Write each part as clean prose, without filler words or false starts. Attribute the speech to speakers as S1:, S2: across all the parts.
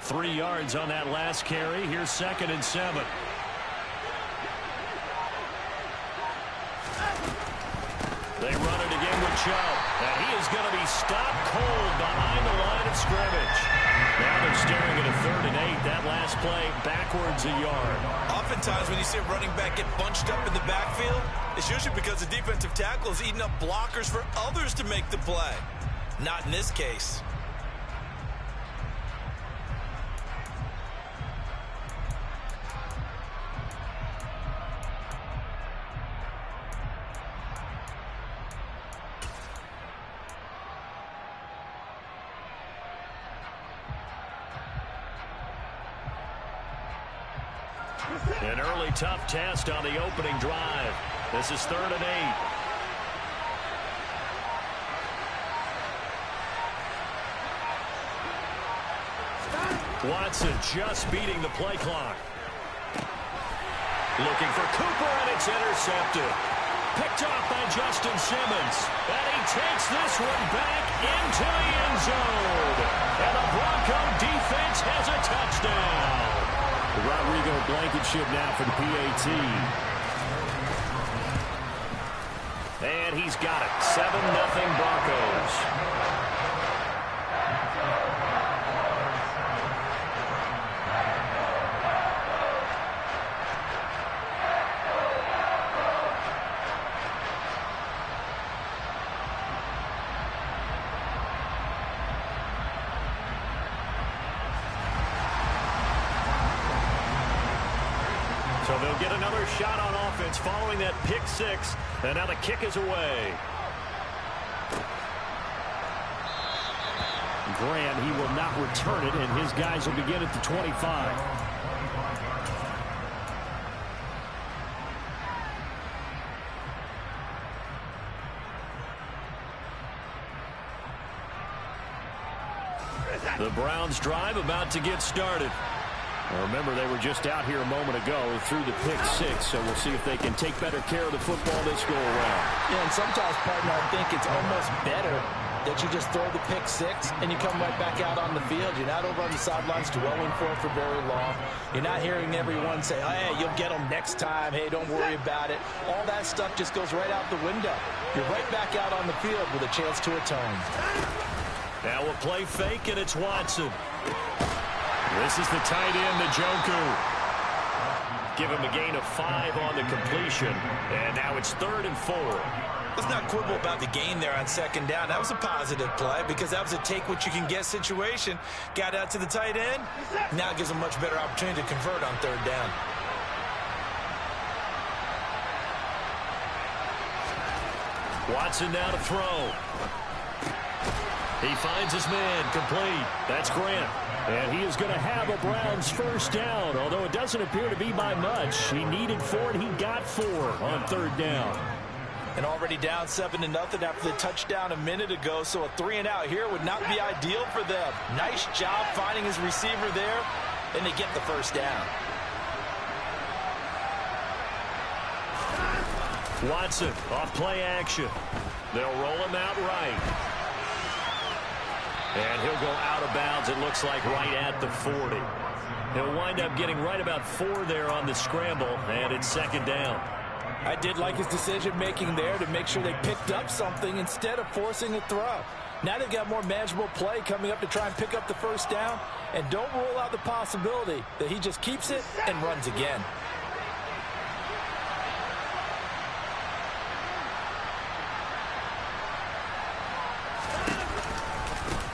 S1: 3 yards on that last carry. Here's 2nd and 7. They run it again with Chubb. And he is going to be stopped cold behind the line of scrimmage. Now they're staring at a 3rd and 8. That last play backwards a yard.
S2: Oftentimes when you see a running back get bunched up in the backfield, it's usually because the defensive tackle is eating up blockers for others to make the play. Not in this case.
S1: An early tough test on the opening drive. This is 3rd and 8. Watson just beating the play clock. Looking for Cooper, and it's intercepted. Picked off by Justin Simmons. And he takes this one back into the end zone. And the Bronco defense has a touchdown. Rodrigo Blankenship now for the PAT. And he's got it. 7-0 Broncos. So they'll get another shot on offense following that pick 6. And now the kick is away. Grant, he will not return it, and his guys will begin at the 25. The Browns drive about to get started. Well, remember, they were just out here a moment ago through the pick 6, so we'll see if they can take better care of the football this go around.
S3: Yeah, and sometimes, partner, I think it's almost better that you just throw the pick 6 and you come right back out on the field. You're not over on the sidelines dwelling for it for very long. You're not hearing everyone say, oh, hey, you'll get them next time. Hey, don't worry about it. All that stuff just goes right out the window. You're right back out on the field with a chance to atone.
S1: Now we'll play fake, and it's Watson. This is the tight end, Njoku. Give him a gain of 5 on the completion. And now it's 3rd and 4.
S2: Let's not quibble about the gain there on 2nd down. That was a positive play because that was a take-what-you-can-get situation. Got out to the tight end. Now it gives him a much better opportunity to convert on 3rd down.
S1: Watson now to throw. He finds his man, complete. That's Grant. And he is going to have a Browns 1st down, although it doesn't appear to be by much. He needed 4, and he got 4 on 3rd down.
S2: And already down 7-0 after the touchdown a minute ago, so a 3 and out here would not be ideal for them. Nice job finding his receiver there, and they get the 1st down.
S1: Watson off play action. They'll roll him out right. And he'll go out of bounds, it looks like, right at the 40. He'll wind up getting right about 4 there on the scramble, and it's 2nd down.
S3: I did like his decision-making there to make sure they picked up something instead of forcing a throw. Now they've got more manageable play coming up to try and pick up the 1st down, and don't rule out the possibility that he just keeps it and runs again.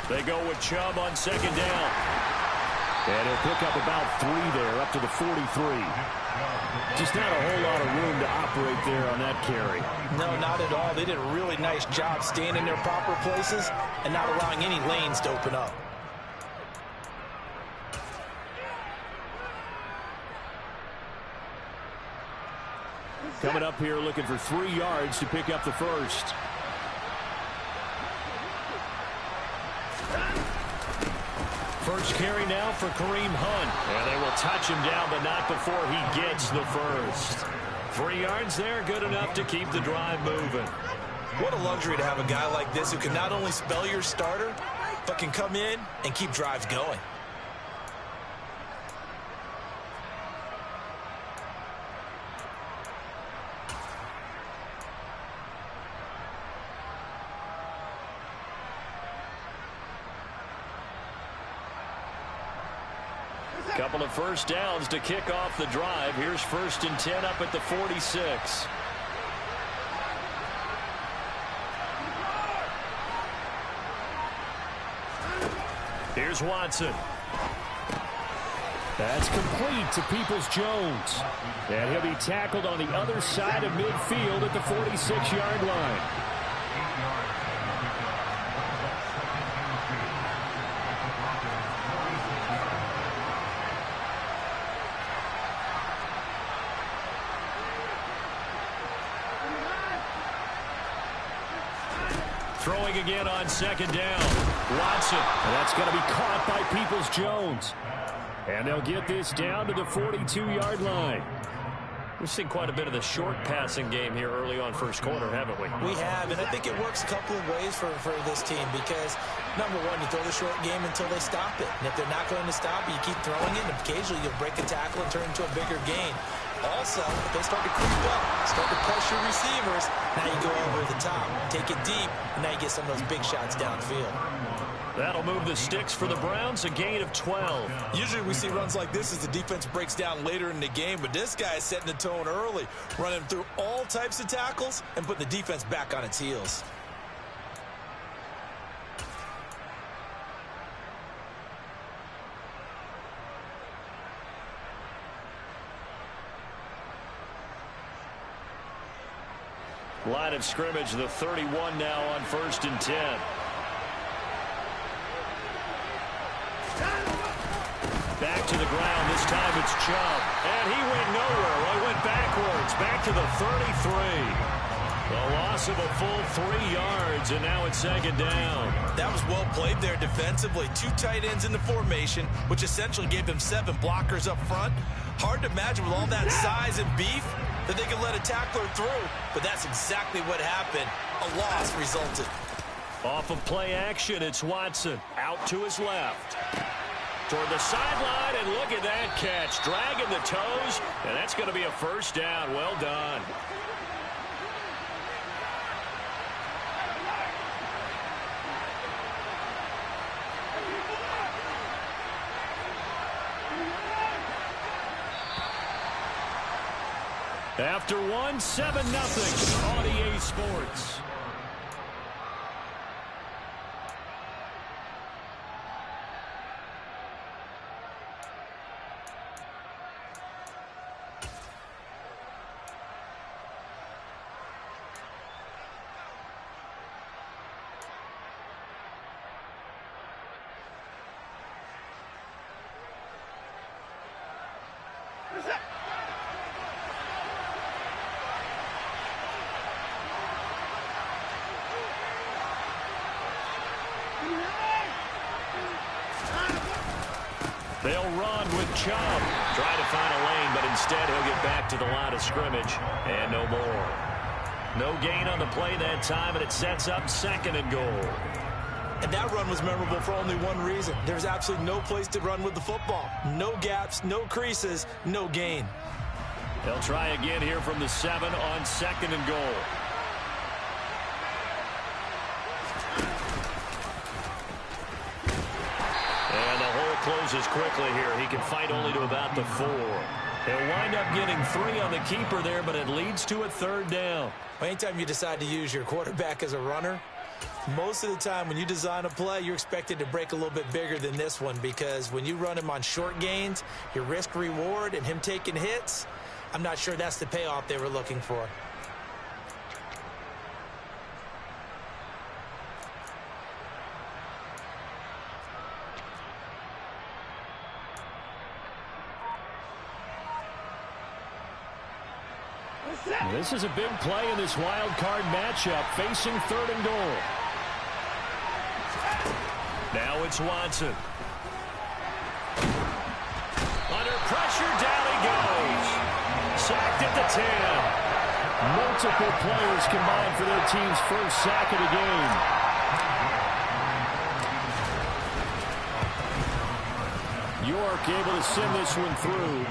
S1: They go with Chubb on 2nd down. And he'll pick up about 3 there, up to the 43. Just not a whole lot of room to operate there on that carry.
S3: No, not at all. They did a really nice job staying in their proper places and not allowing any lanes to open up.
S1: Coming up here looking for 3 yards to pick up the 1st. First carry now for Kareem Hunt. And they will touch him down, but not before he gets the 1st. 3 yards there, good enough to keep the drive moving.
S2: What a luxury to have a guy like this who can not only spell your starter, but can come in and keep drives going.
S1: Couple of first downs to kick off the drive. Here's 1st and 10 up at the 46. Here's Watson. That's complete to Peoples-Jones. And he'll be tackled on the other side of midfield at the 46-yard line. Throwing again on 2nd down. Watson. And that's going to be caught by Peoples-Jones. And they'll get this down to the 42-yard line. We've seen quite a bit of the short passing game here early on first quarter, haven't we?
S2: We have, and I think it works a couple of ways for this team because, number one, you throw the short game until they stop it. And if they're not going to stop it, you keep throwing it, and occasionally you'll break a tackle and turn it into a bigger gain. Also, if they start to creep up, start to pressure receivers, now you go over the top, take it deep, and now you get some of those big shots downfield.
S1: That'll move the sticks for the Browns, a gain of 12.
S2: Usually we see runs like this as the defense breaks down later in the game, but this guy is setting the tone early, running through all types of tackles and putting the defense back on its heels.
S1: Line of scrimmage, the 31 now on 1st and 10. Back to the ground. This time it's Chubb. And he went nowhere. Well, he went backwards. Back to the 33. The loss of a full 3 yards, and now it's 2nd down.
S2: That was well played there defensively. 2 tight ends in the formation, which essentially gave them 7 blockers up front. Hard to imagine with all that size and beef that they could let a tackler through, but that's exactly what happened. A loss resulted.
S1: Off of play action, it's Watson. Out to his left. Toward the sideline, and look at that catch. Dragging the toes, and that's going to be a 1st down. Well done. After 1, 7-0 on EA Sports. They'll run with Chubb. Try to find a lane, but instead he'll get back to the line of scrimmage. And no more. No gain on the play that time, and it sets up 2nd and goal.
S2: And that run was memorable for only one reason. There's absolutely no place to run with the football. No gaps, no creases, no gain.
S1: They'll try again here from the 7 on 2nd and goal. Closes quickly here. He can fight only to about the 4. He'll wind up getting 3 on the keeper there, but it leads to a 3rd down.
S2: Well, anytime you decide to use your quarterback as a runner, most of the time when you design a play, you're expected to break a little bit bigger than this one because when you run him on short gains, your risk-reward and him taking hits, I'm not sure that's the payoff they were looking for.
S1: This is a big play in this wild card matchup, facing 3rd and goal. Now it's Watson. Under pressure, down he goes. Sacked at the 10. Multiple players combined for their team's first sack of the game. York able to send this one through.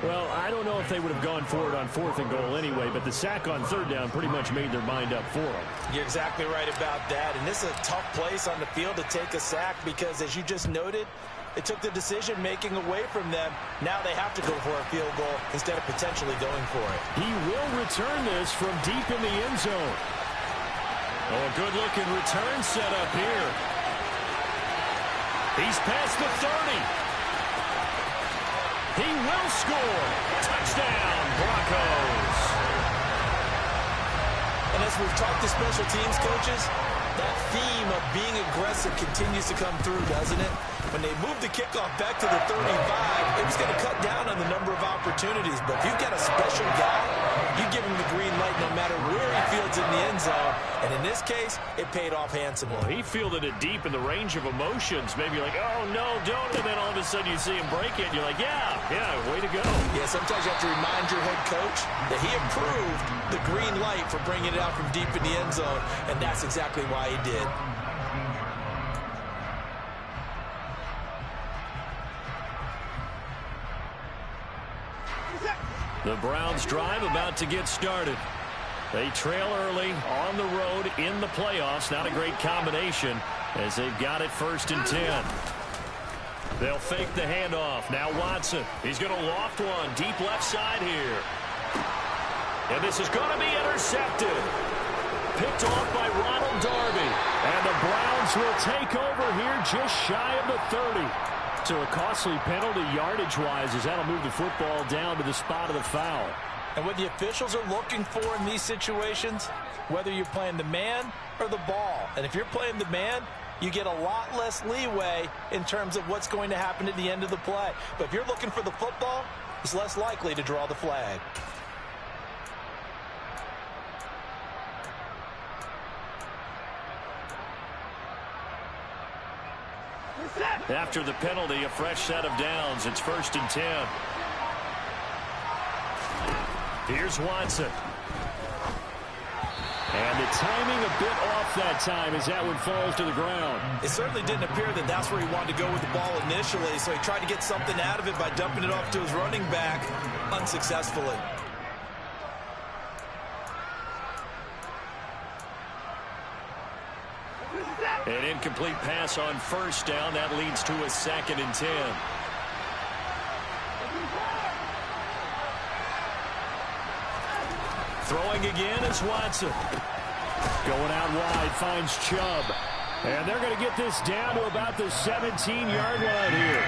S1: Well, I don't know if they would have gone for it on 4th and goal anyway, but the sack on 3rd down pretty much made their mind up for them.
S2: You're exactly right about that, and this is a tough place on the field to take a sack because, as you just noted, It took the decision-making away from them. Now they have to go for a field goal instead of potentially going for it.
S1: He will return this from deep in the end zone. Oh, a good-looking return set up here. He's past the 30. He will score. Touchdown, Broncos.
S2: And as we've talked to special teams coaches, that theme of being aggressive continues to come through, doesn't it? When they moved the kickoff back to the 35, it was going to cut down on the number of opportunities. But if you've got a special guy, you give him the green light no matter where he fields in the end zone. And in this case, it paid off handsomely.
S1: Well, he fielded it deep in the range of emotions. Maybe like, oh, no, don't. And then all of a sudden you see him break it. And you're like, yeah, way to go.
S2: Yeah, sometimes you have to remind your head coach that he approved the green light for bringing it out from deep in the end zone. And that's exactly why he did.
S1: The Browns drive about to get started. They trail early on the road in the playoffs. Not a great combination as they've got it 1st and 10. They'll fake the handoff. Now Watson. He's going to loft one deep left side here. And this is going to be intercepted. Picked off by Ronald Darby. And the Browns will take over here just shy of the 30. So a costly penalty yardage-wise as that'll move the football down to the spot of the foul.
S2: And what the officials are looking for in these situations, whether you're playing the man or the ball. And if you're playing the man, you get a lot less leeway in terms of what's going to happen at the end of the play. But if you're looking for the football, it's less likely to draw the flag.
S1: After the penalty, a fresh set of downs. It's 1st and 10. Here's Watson. And the timing a bit off that time as that one falls to the ground.
S2: It certainly didn't appear that that's where he wanted to go with the ball initially, so he tried to get something out of it by dumping it off to his running back unsuccessfully.
S1: An incomplete pass on 1st down. That leads to a 2nd and 10. Throwing again is Watson. Going out wide, finds Chubb. And they're going to get this down to about the 17-yard line here.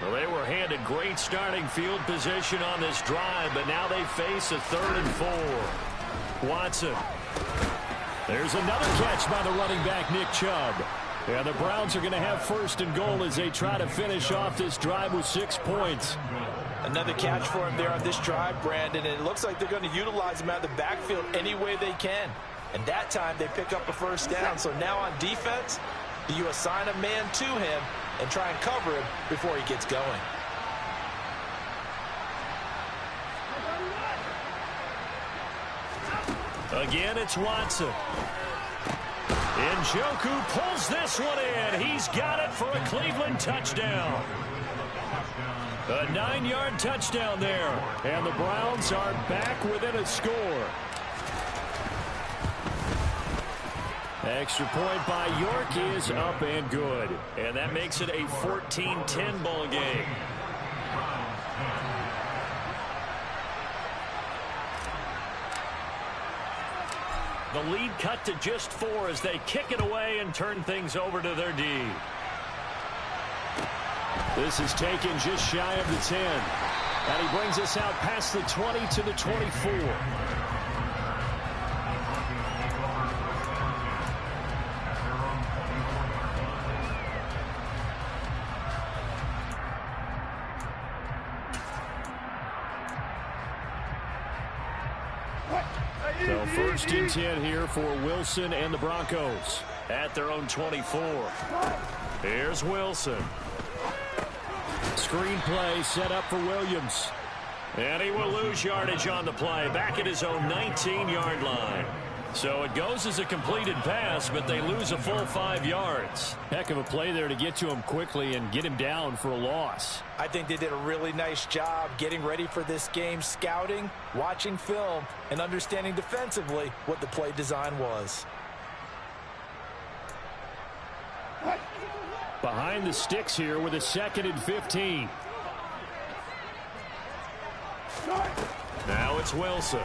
S1: Well, they were handed great starting field position on this drive, but now they face a 3rd and 4. Watson. There's another catch by the running back, Nick Chubb. And the Browns are going to have 1st and goal as they try to finish off this drive with 6 points.
S2: Another catch for him there on this drive, Brandon, and it looks like they're going to utilize him out of the backfield any way they can. And that time they pick up a 1st down. So now on defense, do you assign a man to him and try and cover him before he gets going?
S1: Again, it's Watson. Njoku pulls this one in. He's got it for a Cleveland touchdown. A 9-yard touchdown there. And the Browns are back within a score. Extra point by York is up and good. And that makes it a 14-10 ball game. The lead cut to just 4 as they kick it away and turn things over to their D. This is taken just shy of the 10. And he brings us out past the 20 to the 24. So 1st and 10 here for Wilson and the Broncos at their own 24. Here's Wilson. Screen play set up for Williams. And he will lose yardage on the play back at his own 19-yard line. So it goes as a completed pass, but they lose a full 5 yards.
S4: Heck of a play there to get to him quickly and get him down for a loss.
S3: I think they did a really nice job getting ready for this game, scouting, watching film, and understanding defensively what the play design was.
S4: Behind the sticks here with a 2nd and 15.
S1: Now it's Wilson.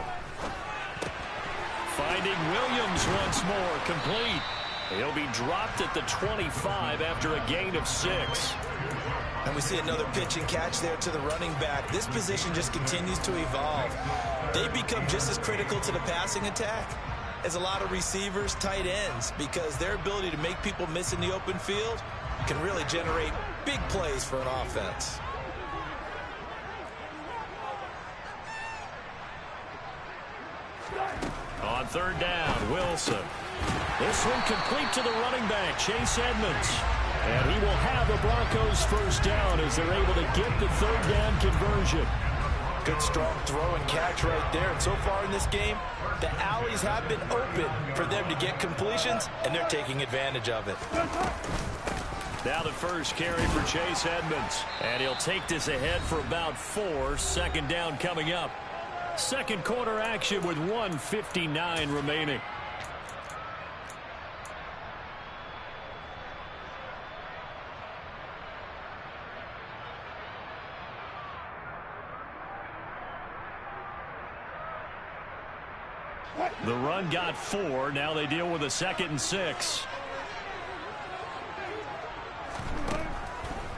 S1: Finding Williams once more, complete. He'll be dropped at the 25 after a gain of 6.
S2: And we see another pitch and catch there to the running back. This position just continues to evolve. They become just as critical to the passing attack as a lot of receivers, tight ends, because their ability to make people miss in the open field can really generate big plays for an offense.
S1: On 3rd down, Wilson. This one complete to the running back, Chase Edmonds. And he will have the Broncos 1st down as they're able to get the 3rd down conversion.
S3: Good strong throw and catch right there. And so far in this game, the alleys have been open for them to get completions, and they're taking advantage of it.
S1: Now the first carry for Chase Edmonds. And he'll take this ahead for about 4. 2nd down coming up. Second quarter action with 1:59 remaining. The run got 4. Now they deal with a 2nd and 6.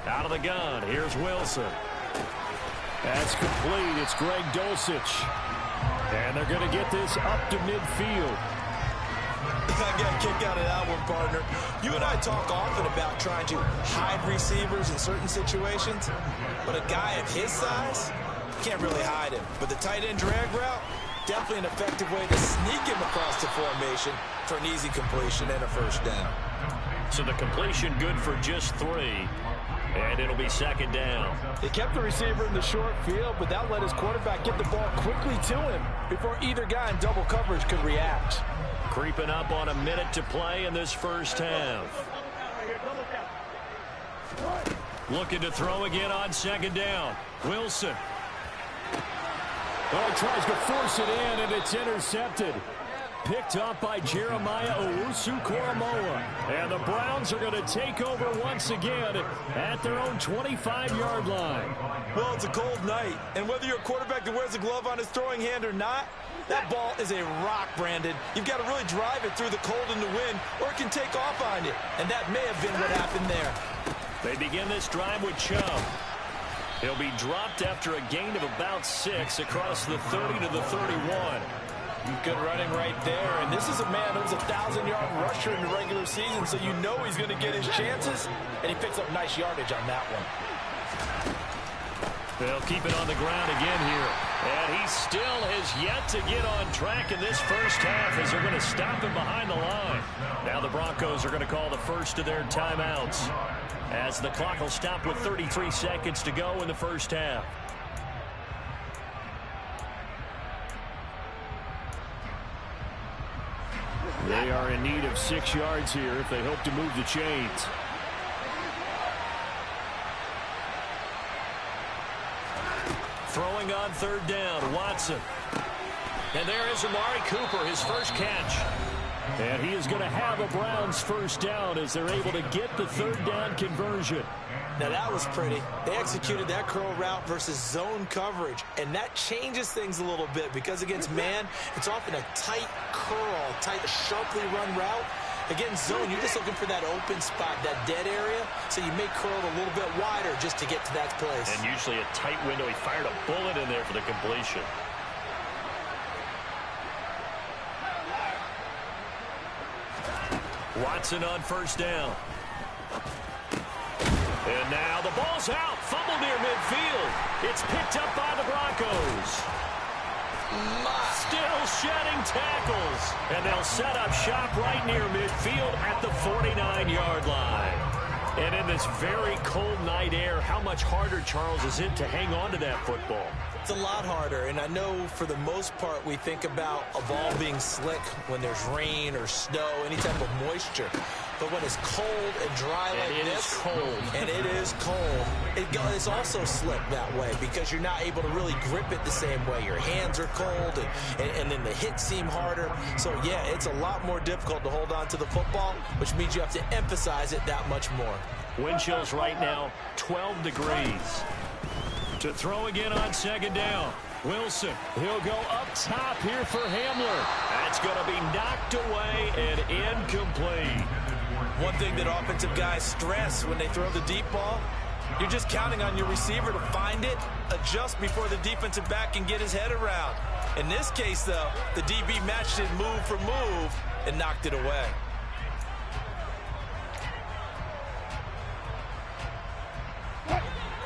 S1: Out of the gun. Here's Wilson. That's complete. It's Greg Dulcich. And they're going to get this up to midfield.
S2: I got a kick out of that one, partner. You and I talk often about trying to hide receivers in certain situations, but a guy of his size can't really hide him. But the tight end drag route, definitely an effective way to sneak him across the formation for an easy completion and a 1st down.
S1: So the completion good for just 3. And it'll be 2nd down.
S3: They kept the receiver in the short field, but that let his quarterback get the ball quickly to him before either guy in double coverage could react.
S1: Creeping up on a minute to play in this 1st half. Looking to throw again on 2nd down. Wilson.
S4: Oh, tries to force it in, and it's intercepted. Picked up by Jeremiah Owusu-Koramoah. And the Browns are going to take over once again at their own 25-yard line.
S2: Well, it's a cold night, and whether you're a quarterback that wears a glove on his throwing hand or not, that ball is a rock, Brandon. You've got to really drive it through the cold and the wind, or it can take off on you. And that may have been what happened there.
S1: They begin this drive with Chubb. He'll be dropped after a gain of about 6 across the 30 to the 31.
S3: Good running right there. And this is a man who's a 1,000-yard rusher in the regular season, so you know he's going to get his chances, and he picks up nice yardage on that one.
S1: They'll keep it on the ground again here. And he still has yet to get on track in this 1st half as they're going to stop him behind the line. Now the Broncos are going to call the first of their timeouts as the clock will stop with 33 seconds to go in the 1st half.
S4: They are in need of 6 yards here if they hope to move the chains.
S1: Throwing on 3rd down, Watson. And there is Amari Cooper, his first catch.
S4: And he is going to have a Browns 1st down as they're able to get the 3rd down conversion.
S2: Now that was pretty. They executed that curl route versus zone coverage, and that changes things a little bit because against man, it's often a tight curl, tight, sharply run route. Against zone, you're just looking for that open spot, that dead area, so you may curl it a little bit wider just to get to that place.
S1: And usually a tight window. He fired a bullet in there for the completion. Watson on 1st down. And now the ball's out. Fumble near midfield. It's picked up by the Broncos. Still shedding tackles. And they'll set up shop right near midfield at the 49-yard line. And in this very cold night air, how much harder, Charles, is it to hang on to that football?
S2: It's a lot harder, and I know for the most part we think about a ball being slick when there's rain or snow, any type of moisture. But when it's cold and dry like this, and it is cold, it's also slick that way because you're not able to really grip it the same way. Your hands are cold, and then the hits seem harder. So, yeah, it's a lot more difficult to hold on to the football, which means you have to emphasize it that much more.
S4: Wind chills right now, 12 degrees. To throw again on second down. Wilson, he'll go up top here for Hamler. That's going to be knocked away and incomplete.
S2: One thing that offensive guys stress when they throw the deep ball, you're just counting on your receiver to find it, adjust before the defensive back can get his head around. In this case, though, the DB matched it move for move and knocked it away.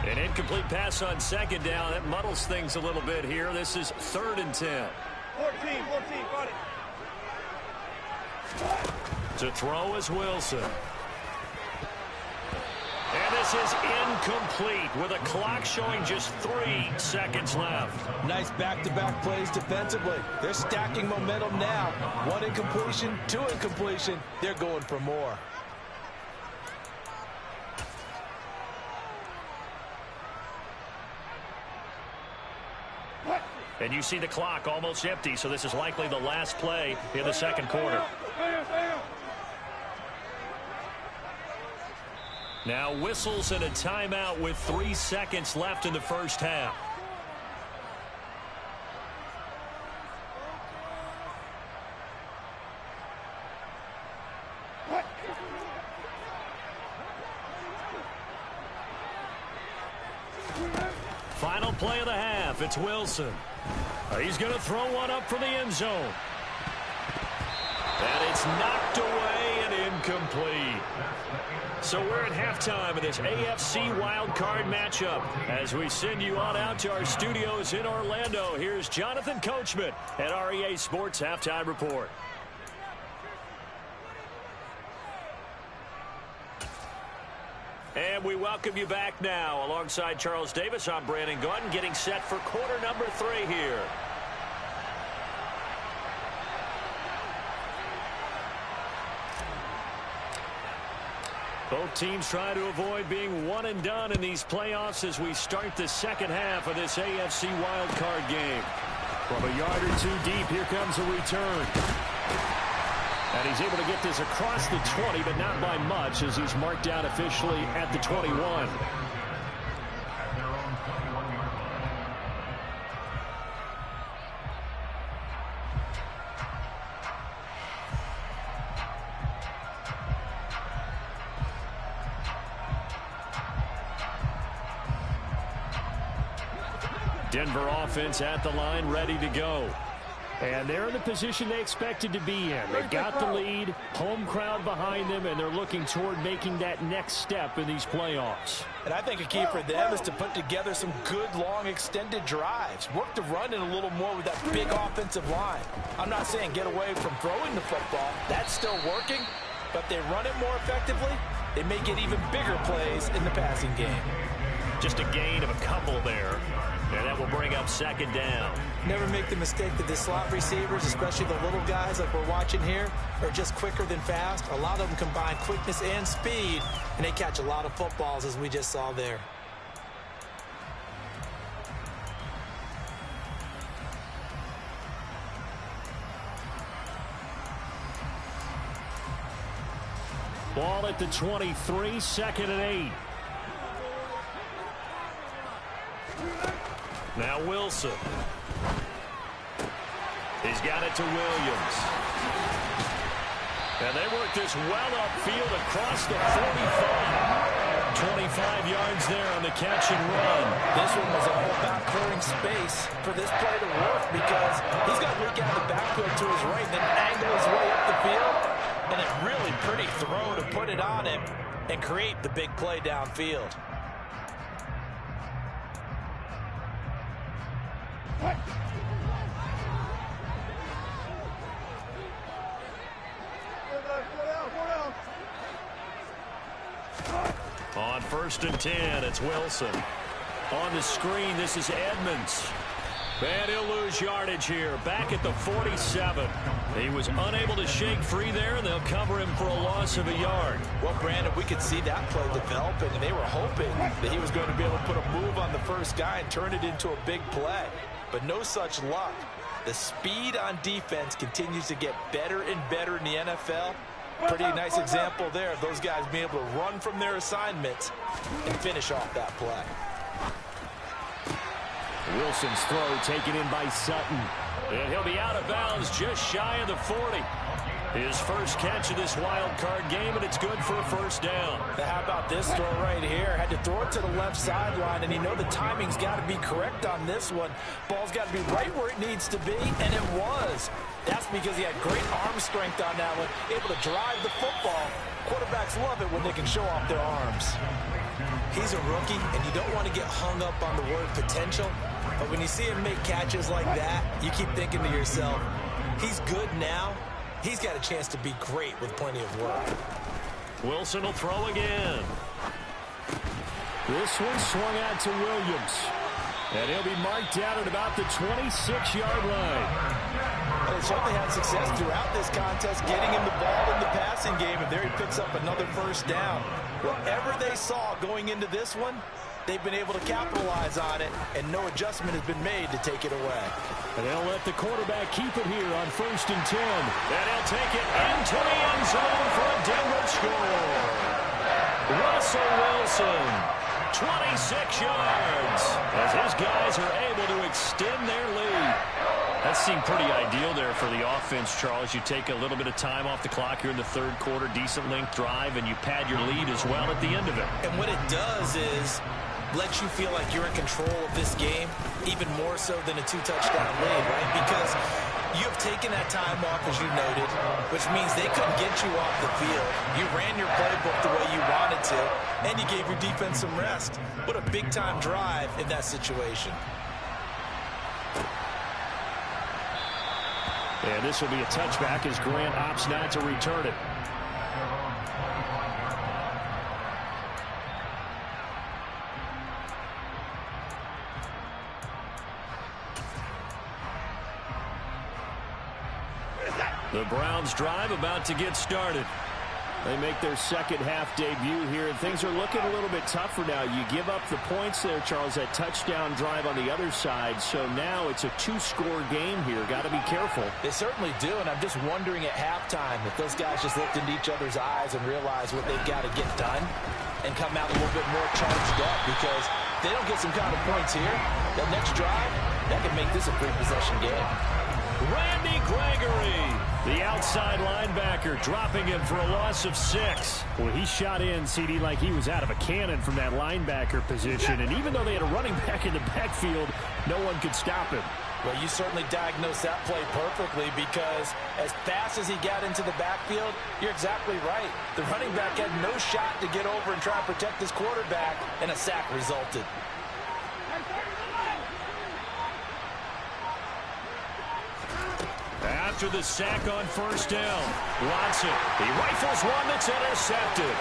S4: An incomplete pass on second down. That muddles things a little bit here. This is 3rd and 10.
S5: 14, got it.
S4: To throw is Wilson. And this is incomplete with a clock showing just 3 seconds left.
S3: Nice back-to-back plays defensively. They're stacking momentum now. 1 incompletion, 2 incompletion. They're going for more.
S4: And you see the clock almost empty, so this is likely the last play in the second quarter. Now whistles and a timeout with 3 seconds left in the first half. Final play of the half. It's Wilson. He's going to throw one up for the end zone. And it's knocked away and incomplete. So we're at halftime of this AFC wildcard matchup. As we send you on out to our studios in Orlando, here's Jonathan Coachman at REA Sports Halftime Report. And we welcome you back now. Alongside Charles Davis, I'm Brandon Gaudin, getting set for quarter number 3 here. Both teams try to avoid being one and done in these playoffs as we start the second half of this AFC wildcard game. From a yard or 2 deep, here comes a return. And he's able to get this across the 20, but not by much as he's marked out officially at the 21. Denver offense at the line, ready to go. And they're in the position they expected to be in. They've got the lead, home crowd behind them, and they're looking toward making that next step in these playoffs.
S3: And I think a key for them is to put together some good, long, extended drives. Work the run in a little more with that big offensive line. I'm not saying get away from throwing the football. That's still working. But they run it more effectively, they may get even bigger plays in the passing game.
S4: Just a gain of a couple there. And that will bring up second down.
S2: Never make the mistake that the slot receivers, especially the little guys like we're watching here, are just quicker than fast. A lot of them combine quickness and speed, and they catch a lot of footballs, as we just saw there.
S4: Ball at the 23, 2nd and 8. Now Wilson. He's got it to Williams. And they work this well upfield across the 45. 25 yards there on the catch and run.
S3: This one was all about clearing space for this play to work because he's got to look out the backfield to his right, then angle his way up the field. And a really pretty throw to put it on him and create the big play downfield.
S4: On 1st and 10, it's Wilson. On the screen, this is Edmonds. And he'll lose yardage here, back at the 47. He was unable to shake free there, and they'll cover him for a loss of a yard.
S3: Well, Brandon, we could see that play developing, and they were hoping that he was going to be able to put a move on the first guy and turn it into a big play. But no such luck. The speed on defense continues to get better and better in the NFL. Pretty nice example there of those guys being able to run from their assignments and finish off that play.
S4: Wilson's throw taken in by Sutton. And he'll be out of bounds just shy of the 40. His first catch of this wild card game, and it's good for a first down.
S3: How about this throw right here? Had to throw it to the left sideline, and you know the timing's got to be correct on this one. Ball's got to be right where it needs to be, and it was. That's because he had great arm strength on that one, able to drive the football. Quarterbacks love it when they can show off their arms.
S2: He's a rookie, and you don't want to get hung up on the word potential. But when you see him make catches like that, you keep thinking to yourself, he's good now. He's got a chance to be great with plenty of work.
S4: Wilson will throw again. This one swung out to Williams. And he'll be marked out at about the 26-yard line.
S3: They certainly had success throughout this contest getting him the ball in the passing game, and there he picks up another first down. Whatever they saw going into this one, they've been able to capitalize on it, and no adjustment has been made to take it away.
S4: And they'll let the quarterback keep it here on 1st and 10. And he'll take it into the end zone for a Denver score. Russell Wilson, 26 yards, as his guys are able to extend their lead. That seemed pretty ideal there for the offense, Charles. You take a little bit of time off the clock here in the third quarter, decent length drive, and you pad your lead as well at the end of it.
S2: And what it does is let you feel like you're in control of this game, even more so than a 2-touchdown lead, right? Because you have taken that time off, as you noted, which means they couldn't get you off the field. You ran your playbook the way you wanted to, and you gave your defense some rest. What a big-time drive in that situation.
S4: And this will be a touchback as Grant opts not to return it. The Browns drive about to get started. They make their second half debut here, and things are looking a little bit tougher now. You give up the points there, Charles, that touchdown drive on the other side. So now it's a 2-score game here. Got to be careful.
S3: They certainly do, and I'm just wondering at halftime if those guys just looked into each other's eyes and realized what they've got to get done and come out a little bit more charged up, because if they don't get some kind of points here, that next drive, that could make this a 3-possession game.
S4: Randy Gregory, the outside linebacker, dropping him for a loss of 6. Well, he shot in, CD, like he was out of a cannon from that linebacker position. And even though they had a running back in the backfield, no one could stop him.
S3: Well, you certainly diagnosed that play perfectly, because as fast as he got into the backfield, you're exactly right. The running back had no shot to get over and try and protect his quarterback, and a sack resulted.
S4: After the sack on first down, Watson, he rifles one that's intercepted.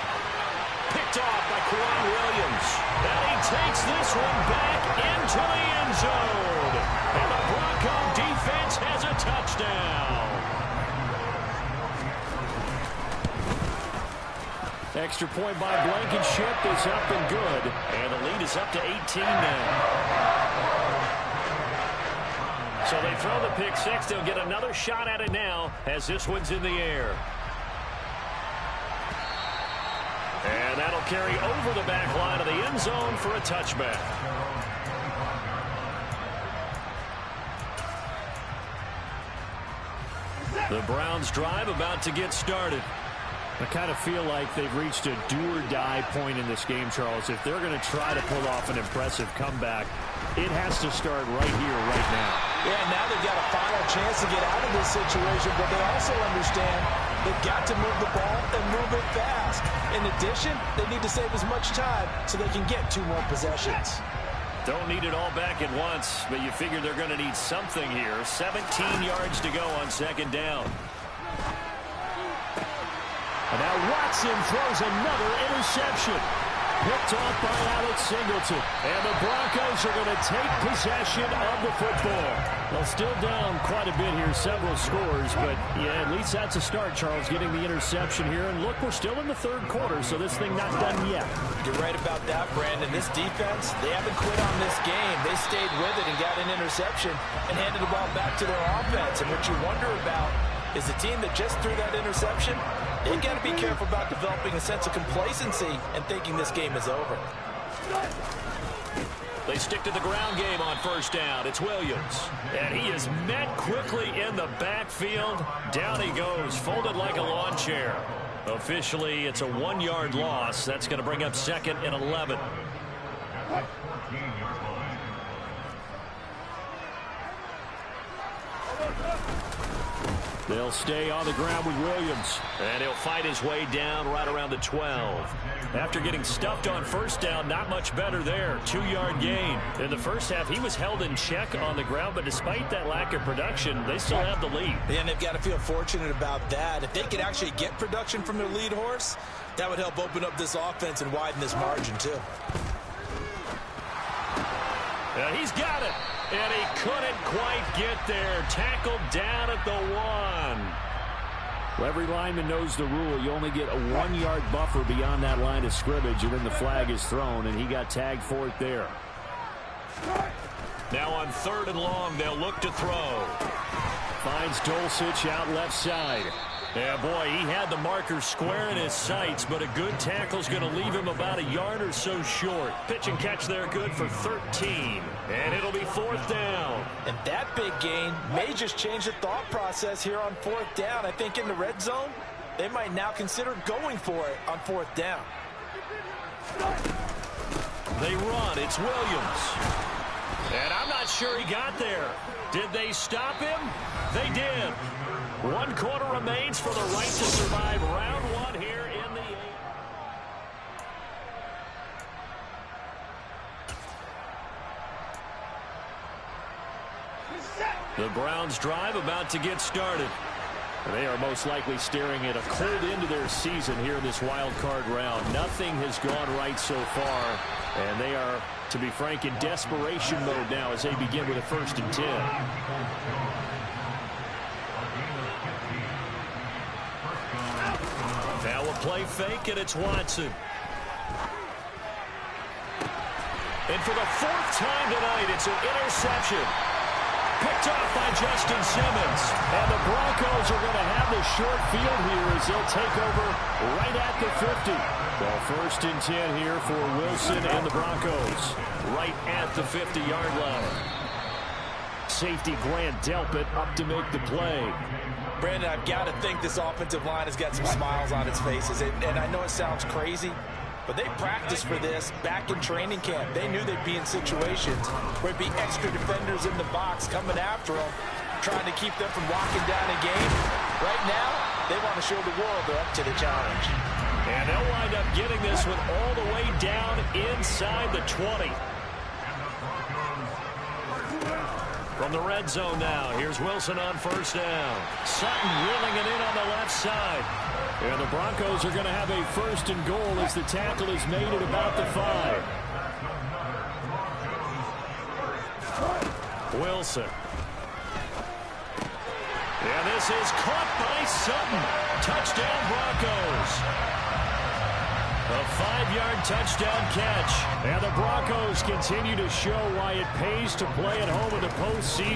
S4: Picked off by Kwan Williams. And he takes this one back into the end zone. And the Bronco defense has a touchdown. Extra point by Blankenship is up and good. And the lead is up to 18 now. So they throw the pick 6. They'll get another shot at it now as this one's in the air. And that'll carry over the back line of the end zone for a touchback. The Browns drive about to get started. I kind of feel like they've reached a do-or-die point in this game, Charles. If they're going to try to pull off an impressive comeback, it has to start right here, right now.
S3: Yeah, now they've got a final chance to get out of this situation, but they also understand they've got to move the ball and move it fast. In addition, they need to save as much time so they can get 2 more possessions.
S4: Don't need it all back at once, but you figure they're going to need something here. 17 yards to go on second down. And now Watson throws another interception. Picked off by Alex Singleton. And the Broncos are going to take possession of the football. Well, still down quite a bit here, several scores. But, yeah, at least that's a start, Charles, getting the interception here. And, look, we're still in the third quarter, so this thing not done yet.
S3: You're right about that, Brandon. This defense, they haven't quit on this game. They stayed with it and got an interception and handed the ball back to their offense. And what you wonder about is the team that just threw that interception, they've got to be careful about developing a sense of complacency and thinking this game is over.
S1: They stick to the ground game on first down. It's Williams.
S4: And he is met quickly in the backfield. Down he goes, folded like a lawn chair. Officially, it's a 1-yard loss. That's going to bring up 2nd and 11. They'll stay on the ground with Williams.
S1: And he'll fight his way down right around the 12.
S4: After getting stuffed on first down, not much better there. 2-yard gain. In the first half, he was held in check on the ground, but despite that lack of production, they still have the lead.
S2: And they've got to feel fortunate about that. If they could actually get production from their lead horse, that would help open up this offense and widen this margin, too.
S4: Yeah, he's got it. And he couldn't quite get there. Tackled down at the 1. Well, every lineman knows the rule. You only get a 1-yard buffer beyond that line of scrimmage, and then the flag is thrown, and he got tagged for it there.
S1: Now on 3rd and long, they'll look to throw.
S4: Finds Dulcich out left side. Yeah, boy, he had the marker square in his sights, but a good tackle's going to leave him about a yard or so short. Pitch and catch there good for 13. And it'll be 4th down.
S3: And that big gain may just change the thought process here on 4th down. I think in the red zone, they might now consider going for it on 4th down.
S1: They run. It's Williams.
S4: And I'm not sure he got there. Did they stop him? They did. 1 quarter remains for the right to survive round 1 here in the 8th. The Browns drive about to get started. They are most likely staring at a cold end to their season here in this wild card round. Nothing has gone right so far, and they are, to be frank, in desperation mode now as they begin with a 1st and 10. Now a play fake, and it's Watson. And for the 4th time tonight, it's an interception. Picked off by Justin Simmons. And the Broncos are going to have the short field here as they'll take over right at the 50. Well, 1st and 10 here for Wilson and the Broncos. Right at the 50-yard line. Safety Grant Delpit up to make the play.
S3: Brandon, I've got to think this offensive line has got some smiles on its faces. And I know it sounds crazy, but they practiced for this back in training camp. They knew they'd be in situations where it'd be extra defenders in the box coming after them, trying to keep them from locking down a game. Right now, they want to show the world they're up to the challenge.
S4: And they'll wind up getting this one all the way down inside the 20. From the red zone now, here's Wilson on 1st down. Sutton reeling it in on the left side. And the Broncos are going to have a 1st and goal as the tackle is made at about the 5. Wilson. And this is caught by Sutton. Touchdown Broncos. A 5-yard touchdown catch. And the Broncos continue to show why it pays to play at home in the postseason.